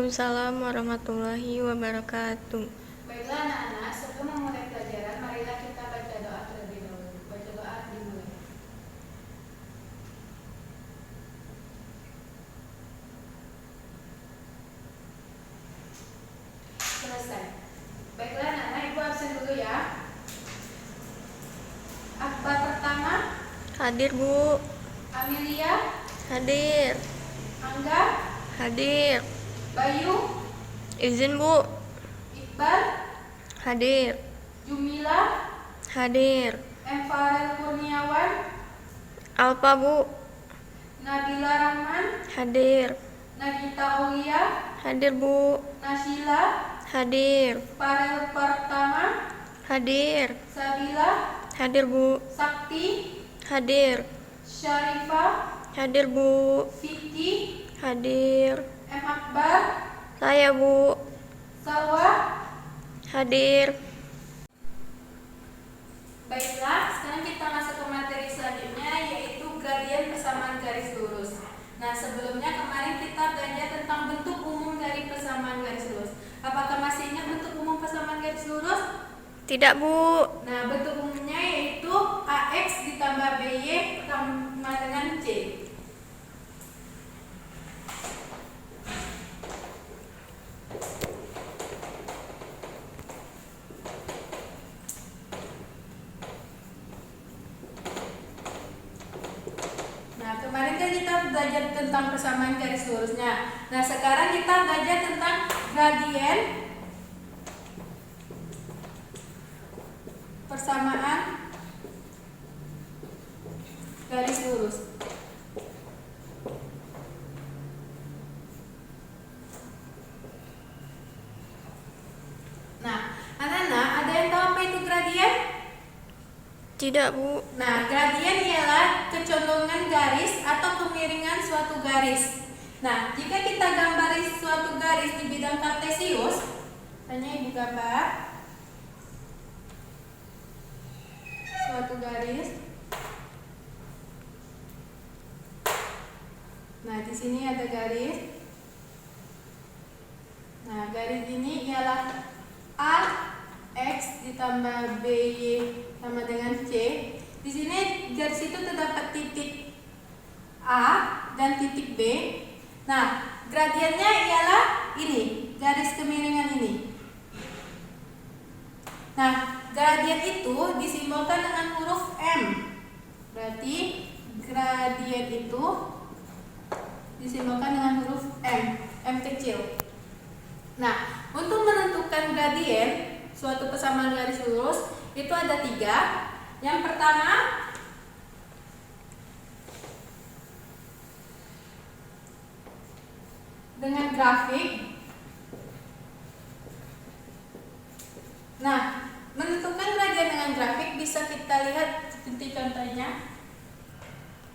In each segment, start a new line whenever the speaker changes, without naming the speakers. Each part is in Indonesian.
Waalaikumsalam warahmatullahi wabarakatuh.
Baiklah anak-anak, sebelum memulai pelajaran, marilah kita baca doa terlebih dahulu. Baca doa dimulai. Selesai. Baiklah anak-anak, ibu absen dulu ya. Akbar pertama,
Hadir Bu.
Amelia,
Hadir.
Angga,
Hadir.
Bayu,
Izin Bu.
Iqbal,
Hadir.
Jumila,
Hadir.
Farel Kurniawan,
Alpa Bu.
Nabila Rahman,
Hadir.
Nagita Aulia,
Hadir Bu.
Nasila,
Hadir.
Farel pertama,
Hadir.
Sabila,
Hadir Bu.
Sakti,
Hadir.
Syarifah,
Hadir Bu.
Vicky,
Hadir.
Akbar,
Saya Bu.
Salwa.
Hadir.
Baiklah, sekarang kita masuk ke materi selanjutnya, yaitu gradien persamaan garis lurus. Nah, sebelumnya kemarin kita belajar tentang bentuk umum dari persamaan garis lurus. Apakah masih ingat bentuk umum persamaan garis lurus?
Tidak Bu.
Nah, bentuk umumnya yaitu AX ditambah BY sama dengan C. Nah, kemarin kan kita belajar tentang persamaan garis lurusnya. Nah, sekarang kita belajar tentang gradien persamaan garis lurus. Nah, anak-anak, ada yang tahu apa itu gradien?
Tidak Bu.
Nah, gradien ialah kecondongan garis atau kemiringan suatu garis. Nah, jika kita gambari suatu garis di bidang kartesius, tanya ibu gambar suatu garis. Nah, di sini ada garis. Nah, garis ini ialah A X ditambah BY sama dengan C. Di sini garis itu terdapat titik A dan titik B. Nah, gradiennya ialah ini, garis kemiringan ini. Nah, gradien itu disimbolkan dengan huruf M. Berarti gradien itu disimbolkan dengan huruf M, M kecil. Nah, untuk menentukan gradien suatu persamaan garis lurus itu ada 3. Yang pertama, dengan grafik. Nah, menentukan gradien dengan grafik bisa kita lihat seperti contohnya.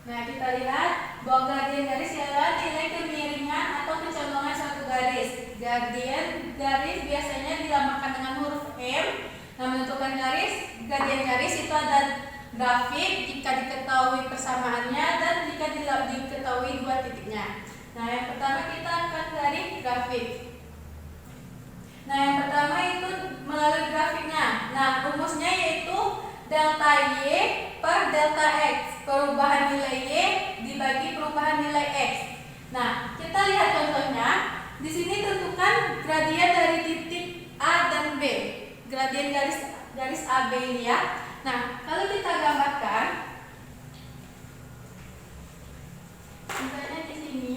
Nah, kita lihat bahwa gradien garis adalah nilai kemiringan atau kecondongan suatu garis. Gradien garis biasanya dilambangkan dengan huruf M. Nah, menentukan gradien garis itu ada grafik jika diketahui persamaannya dan jika diketahui 2 titiknya. Nah, yang pertama kita akan dari grafik. Nah, yang pertama itu melalui grafiknya. Nah, rumusnya yaitu delta Y per delta X. Perubahan nilai Y dibagi perubahan nilai X. Nah, kita lihat contohnya. Di sini tentukan gradien dari titik A dan B. Gradien garis AB ini ya. Nah, kalau kita gambarkan, misalnya di sini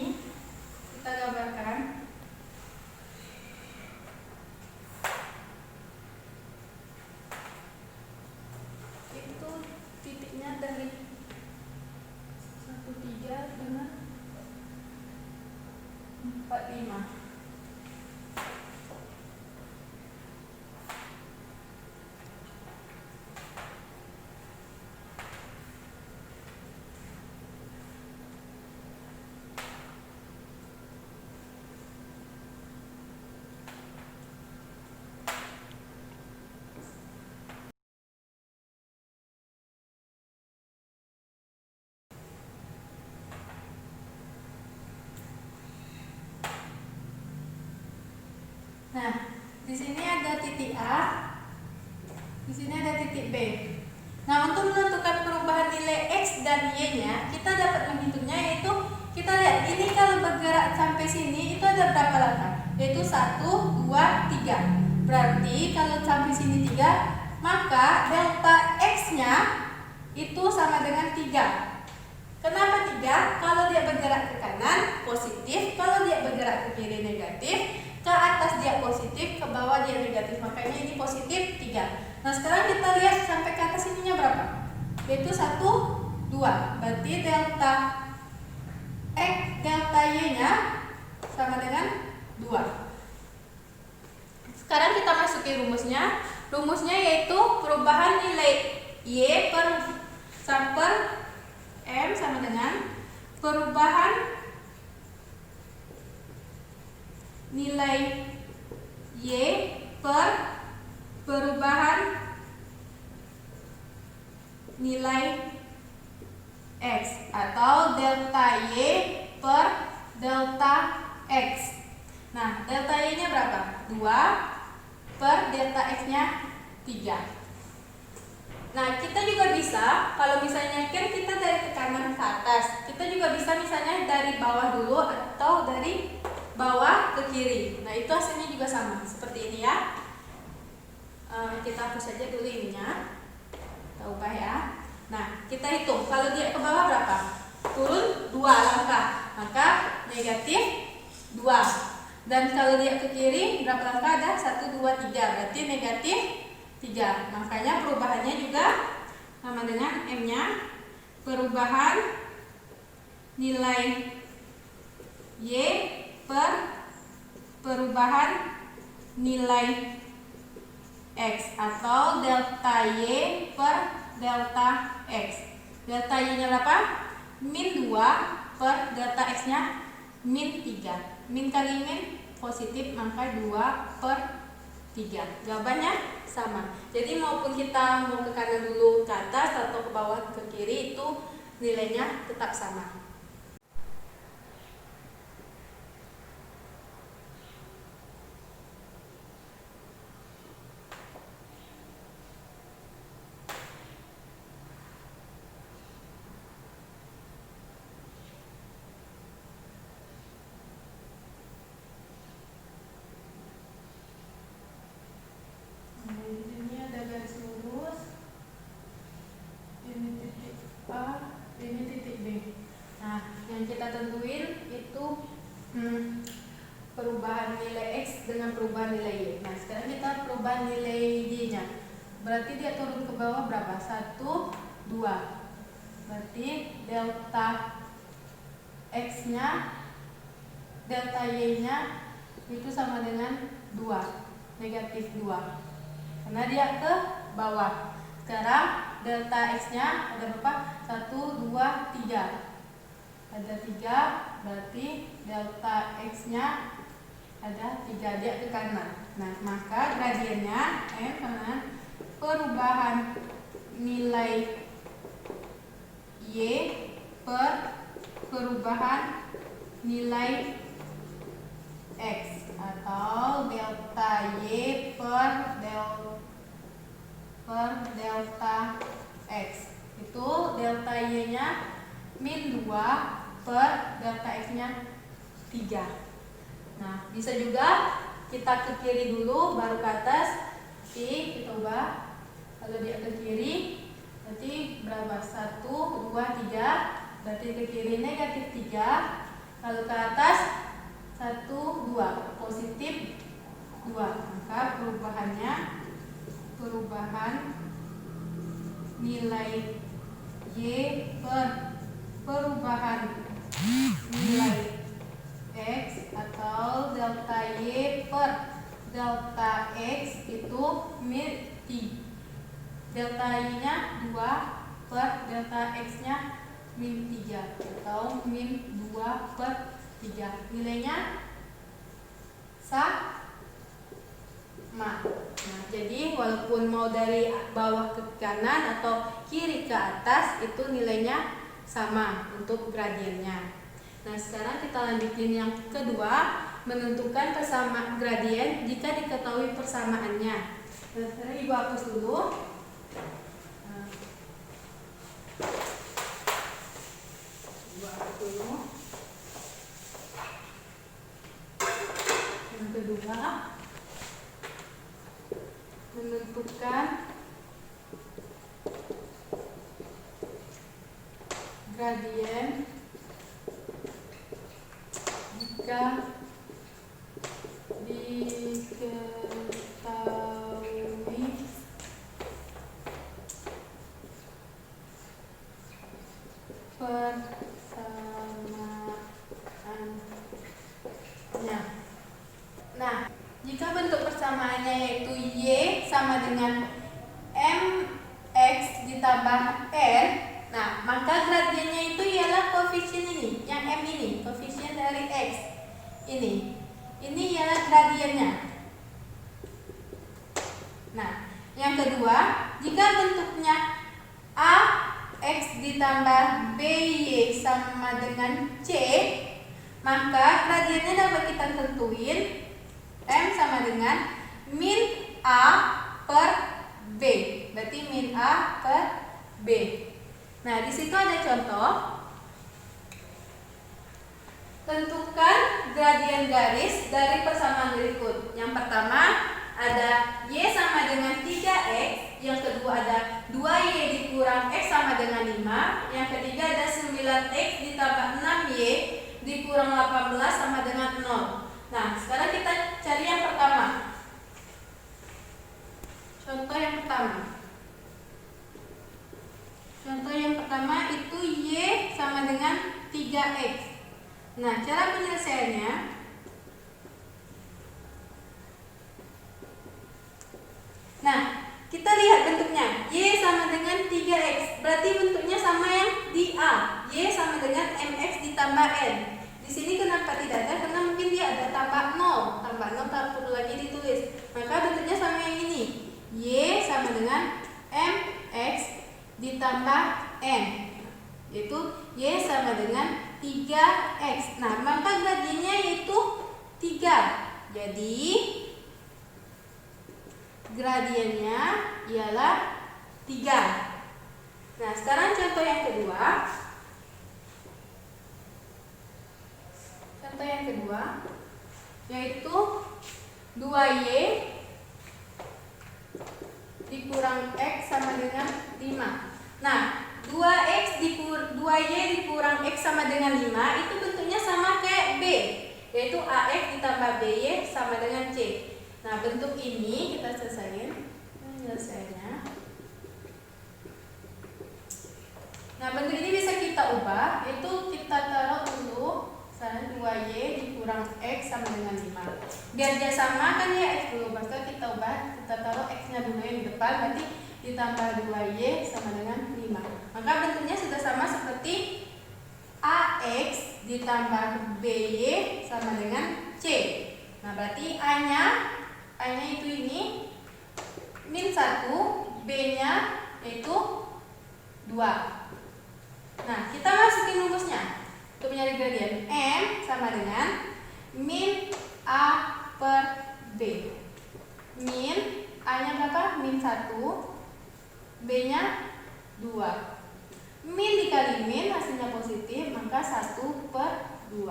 kita gambarkan. Itu titiknya dari 13 dengan 45. Nah, di sini ada titik A, di sini ada titik B. Nah, untuk menentukan perubahan nilai X dan Y-nya, kita dapat menghitungnya, yaitu kita lihat ini kalau bergerak sampai sini itu ada berapa langkah? Yaitu 1, 2, 3. Berarti kalau sampai sini 3, maka delta X-nya itu sama dengan 3. Kenapa 3? Kalau dia bergerak ke kanan positif, kalau dia bergerak ke kiri negatif, ke atas dia positif, ke bawah dia negatif. Makanya ini positif 3. Nah, sekarang kita lihat sampai ke atas ininya berapa? Yaitu 1, 2. Berarti delta X, delta Y-nya sama dengan 2. Sekarang kita masuki rumusnya. Rumusnya yaitu perubahan nilai Y per M sama dengan perubahan nilai Y per perubahan nilai X, atau delta Y per delta X. Nah, delta Y-nya berapa? 2 per delta X-nya 3. Nah, kita juga bisa, kalau misalnya kan kita dari ke kanan ke atas, kita juga bisa misalnya dari bawah dulu atau dari bawah ke kiri. Nah, itu hasilnya juga sama, seperti ini ya. Kita hapus saja dulu ininya, kita ubah ya. Nah, kita hitung, kalau dia ke bawah berapa? Turun 2 langkah, maka negatif 2. Dan kalau dia ke kiri berapa langkah? Ada 1, 2, 3, berarti negatif 3. Makanya perubahannya juga sama dengan M-nya, perubahan nilai Y per perubahan nilai X, atau delta Y per delta X. Delta Y-nya berapa? Min 2 per delta X-nya min 3. Min kali min positif, maka 2 per 3. Jawabannya sama. Jadi maupun kita mau ke kanan dulu ke atas atau ke bawah ke kiri, itu nilainya tetap sama. Kita tentuin itu perubahan nilai X dengan perubahan nilai Y. Nah, sekarang kita perubahan nilai Y-nya. Berarti dia turun ke bawah berapa? 1, 2. Berarti delta X-nya, delta Y-nya itu sama dengan 2, negatif 2. Karena dia ke bawah. Sekarang delta X-nya ada berapa? 1, 2, 3. Ada 3, berarti delta X-nya ada 3, dia ke kanan. Nah, maka gradiennya M sama dengan perubahan nilai Y per perubahan nilai X, atau delta Y per delta X. Itu delta Y-nya min 2 per delta X-nya 3. Nah, bisa juga kita ke kiri dulu baru ke atas. Kita ubah. Kalau dia ke kiri berarti berapa? 1, 2, 3. Berarti ke kiri negatif 3. Kalau ke atas 1, 2, positif 2. Maka perubahan nilai Y per perubahan nilai X, atau delta Y per delta X itu min 3. Delta Y-nya 2 per delta X-nya min 3, atau min 2 per 3. Nilainya sama. Nah, jadi walaupun mau dari bawah ke kanan atau kiri ke atas, itu nilainya sama untuk gradiennya. Nah, sekarang kita lanjutin yang kedua, menentukan persamaan gradien jika diketahui persamaannya. Nah, sekarang Ibu hapus dulu. Nah, Ibu hapus dulu. Yang kedua, menentukan gradien jika diketahui persamaannya. Nah, jika bentuk persamaannya yaitu Y sama dengan MX ditambah N, nah maka gradiennya itu ialah koefisien ini, yang M ini, koefisien dari X ini ialah gradiennya. Nah, yang kedua, jika bentuknya AX ditambah BY sama dengan C, maka gradiennya dapat kita tentuin M sama dengan min A per B. Berarti min A per B. Nah, di situ ada contoh. Tentukan gradien garis dari persamaan berikut. Yang pertama ada Y sama dengan 3X. Yang kedua ada 2Y dikurang X sama dengan 5. Yang ketiga ada 9X ditambah 6Y dikurang 18 sama dengan 0. Nah, sekarang kita cari yang pertama. Contoh yang pertama. Contoh yang pertama itu Y sama dengan 3X. Nah, cara penyelesaiannya, nah, kita lihat bentuknya. Y sama dengan 3X. Berarti bentuknya sama yang di A. Y sama dengan MX ditambah N. Di sini kenapa tidak ada? Karena mungkin dia ada tambah 0. Tambah 0 tak perlu lagi ditulis. Maka bentuknya sama yang ini. Y sama dengan MX ditambah N. Yaitu Y sama dengan 3X. Nah, maka gradiennya yaitu 3. Jadi gradiennya ialah 3. Nah, sekarang contoh yang kedua. Contoh yang kedua yaitu 2Y dikurang X sama dengan 5. Nah, 2Y dikurang X sama dengan 5 itu bentuknya sama kayak B, yaitu AX ditambah BY sama dengan C. Nah, bentuk ini kita selesaiin penyelesaiannya. Nah, bentuk ini bisa kita ubah, itu kita taruh dulu sana 2Y dikurang X sama dengan 5. Biar dia sama kan ya X dulu, maka kita ubah, kita taruh X-nya dulu yang di depan, berarti ditambah 2Y sama dengan 5. Maka bentuknya sudah sama seperti AX ditambah BY sama dengan C. Nah, berarti A-nya itu ini min 1, B-nya itu 2. Nah, kita masukin rumusnya untuk mencari gradien. M sama dengan min A per B. Min A-nya berapa? Min 1, B-nya 2. Min dikali min hasilnya positif, maka 1 per 2.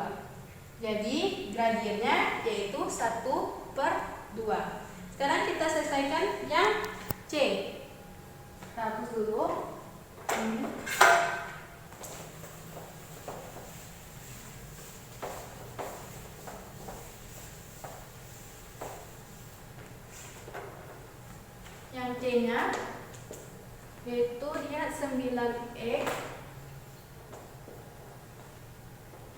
Jadi gradiennya yaitu 1 per 2. Sekarang kita selesaikan yang C. Kita hapus dulu. Yang C-nya yaitu dia 9X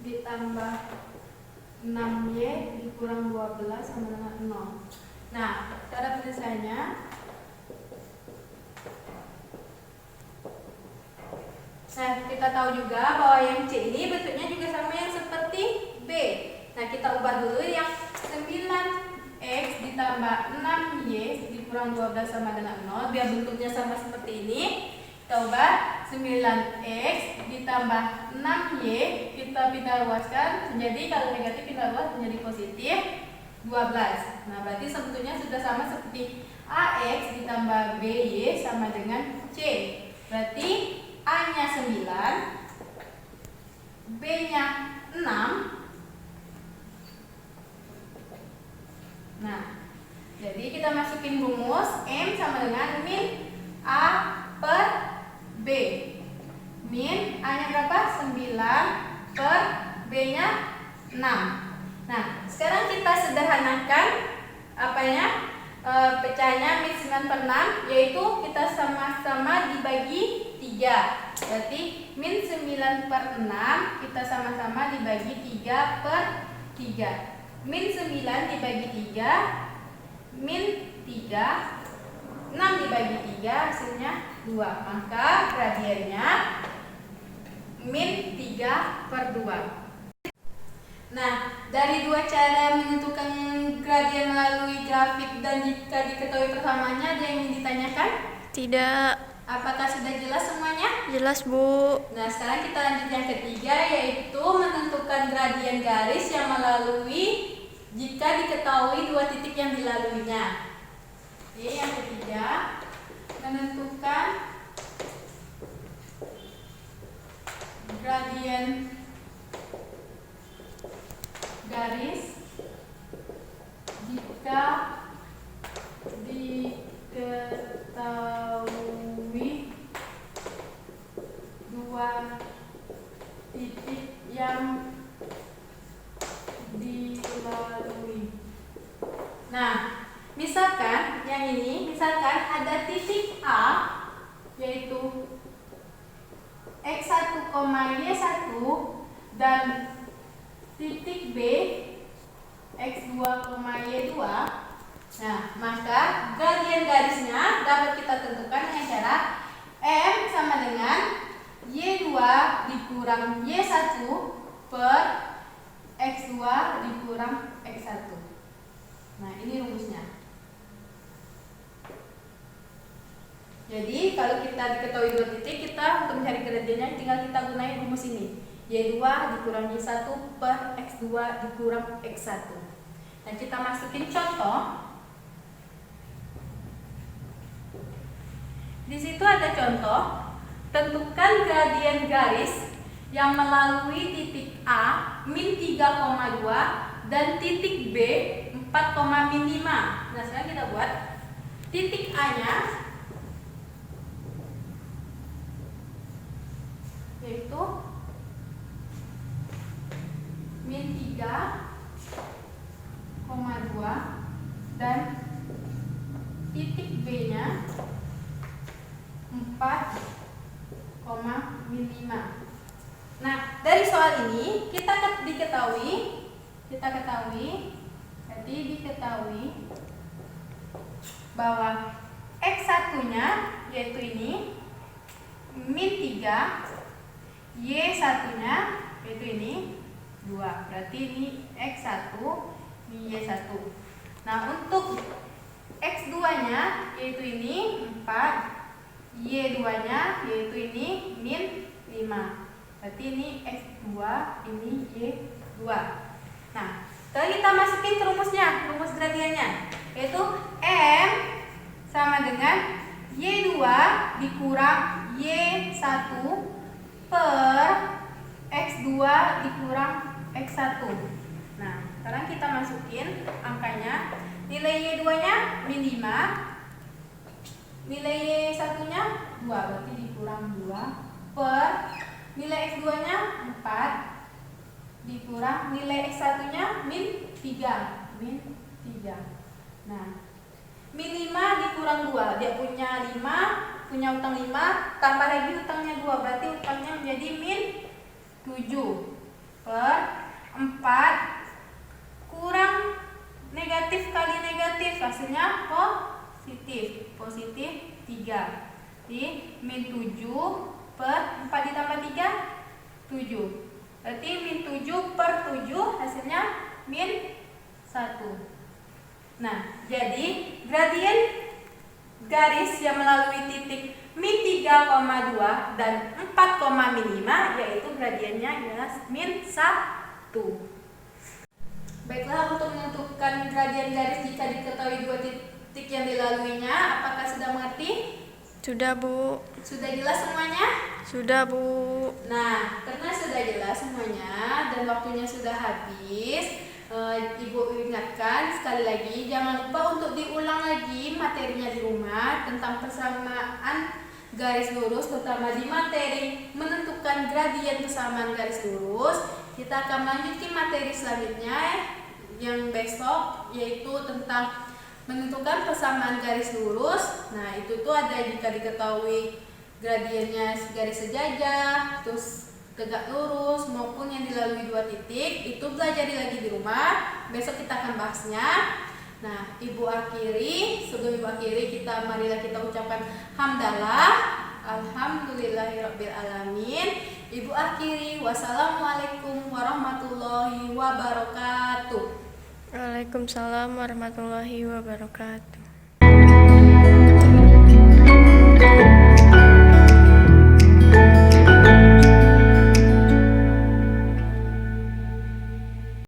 ditambah 6Y dikurang 12 sama dengan 0. Nah, cara penyelesaiannya, nah kita tahu juga bahwa yang C ini bentuknya juga sama yang seperti B. Nah, kita ubah dulu yang 9X ditambah 6Y dikurang 12 sama dengan 0. Biar bentuknya sama seperti ini, kita ubah 9x ditambah 6y kita pindah luaskan. Jadi kalau negatif pindah luas menjadi positif 12. Nah, berarti sebetulnya sudah sama seperti AX ditambah BY sama dengan C. Berarti A-nya 9, B-nya 6. Nah, jadi kita masukin rumus M sama dengan min A per B. Min A-nya berapa? 9 per B-nya 6. Nah, sekarang kita sederhanakan pecahnya min 9 per 6, yaitu kita sama-sama dibagi 3. Berarti min 9 per 6 kita sama-sama dibagi 3 per 3. Min 9 dibagi 3, min 3, 6 dibagi 3 hasilnya 2. Maka gradiennya min 3 per 2. Nah, dari dua cara menentukan gradien melalui grafik dan jika diketahui persamaannya, ada yang ingin ditanyakan?
Tidak.
Apakah sudah jelas semuanya?
Jelas, Bu.
Nah, sekarang kita lanjut yang ketiga, yaitu menentukan gradien garis yang melalui jika diketahui dua titik yang dilaluinya. Oke, yang ketiga, menentukan gradien garis jika diketahui dua titik yang dilalui. Nah, misalkan yang ini, misalkan ada titik A yaitu x1, y1 dan titik B x2, y2. Nah, maka gradien garisnya dapat kita tentukan dengan cara M sama dengan y2 dikurang y1 per x2 dikurang x1. Nah, ini rumusnya. Jadi kalau kita diketahui dua titik, kita untuk mencari gradiennya tinggal kita gunakan rumus ini. Y2 dikurang Y1 per X2 dikurang X1. Dan kita masukin contoh. Di situ ada contoh. Tentukan gradien garis yang melalui titik A min 3,2 dan titik B 4, min 5. Nah, sekarang kita buat titik A-nya yaitu min 3,2 dan titik B-nya 4, min 5. Nah, dari soal ini kita diketahui bahwa X1-nya yaitu ini min 3, Y1-nya yaitu ini 2. Berarti ini X1, ini Y1. Nah, untuk X2-nya yaitu ini 4, Y2-nya yaitu ini min 5. Berarti ini X2, ini Y2. Nah, sekarang kita masukin ke rumusnya, rumus gradiennya, yaitu M sama dengan Y2 dikurang Y1 per X2 dikurang X1. Nah, sekarang kita masukin angkanya. Nilai Y2-nya min 5, nilai Y1-nya 2, berarti dikurang 2 per nilai X2-nya 4 dikurang nilai X1-nya min 3. Nah, min 5 dikurang 2, dia punya 5, punya utang 5, tambah lagi utangnya 2, berarti utangnya menjadi min 7 per 4 kurang negatif kali negatif, hasilnya positif 3. Jadi min 7 per 4 ditambah 3, 7. Berarti min 7 per 7 hasilnya min 1. Nah, jadi gradien garis yang melalui titik min 3,2 dan 4,5, yaitu gradiennya adalah min 1. Baiklah, untuk menentukan gradien garis jika diketahui dua titik yang dilaluinya, apakah sudah mengerti?
Sudah, Bu.
Sudah jelas semuanya?
Sudah, Bu.
Nah, karena sudah jelas semuanya dan waktunya sudah habis, Ibu ingatkan sekali lagi, jangan lupa untuk diulang lagi materinya di rumah tentang persamaan garis lurus, terutama di materi menentukan gradien persamaan garis lurus. Kita akan lanjutkan materi selanjutnya yang besok, yaitu tentang menentukan persamaan garis lurus. Nah, itu tuh ada jika diketahui gradiennya garis sejajar, terus tegak lurus maupun yang dilalui dua titik. Itu belajar lagi di rumah. Besok kita akan bahasnya. Nah, Ibu akhiri. Sebelum Ibu akhiri, marilah kita ucapkan hamdalah. Alhamdulillahirabbil alamin. Ibu akhiri. Wassalamualaikum warahmatullahi wabarakatuh.
Waalaikumsalam warahmatullahi wabarakatuh.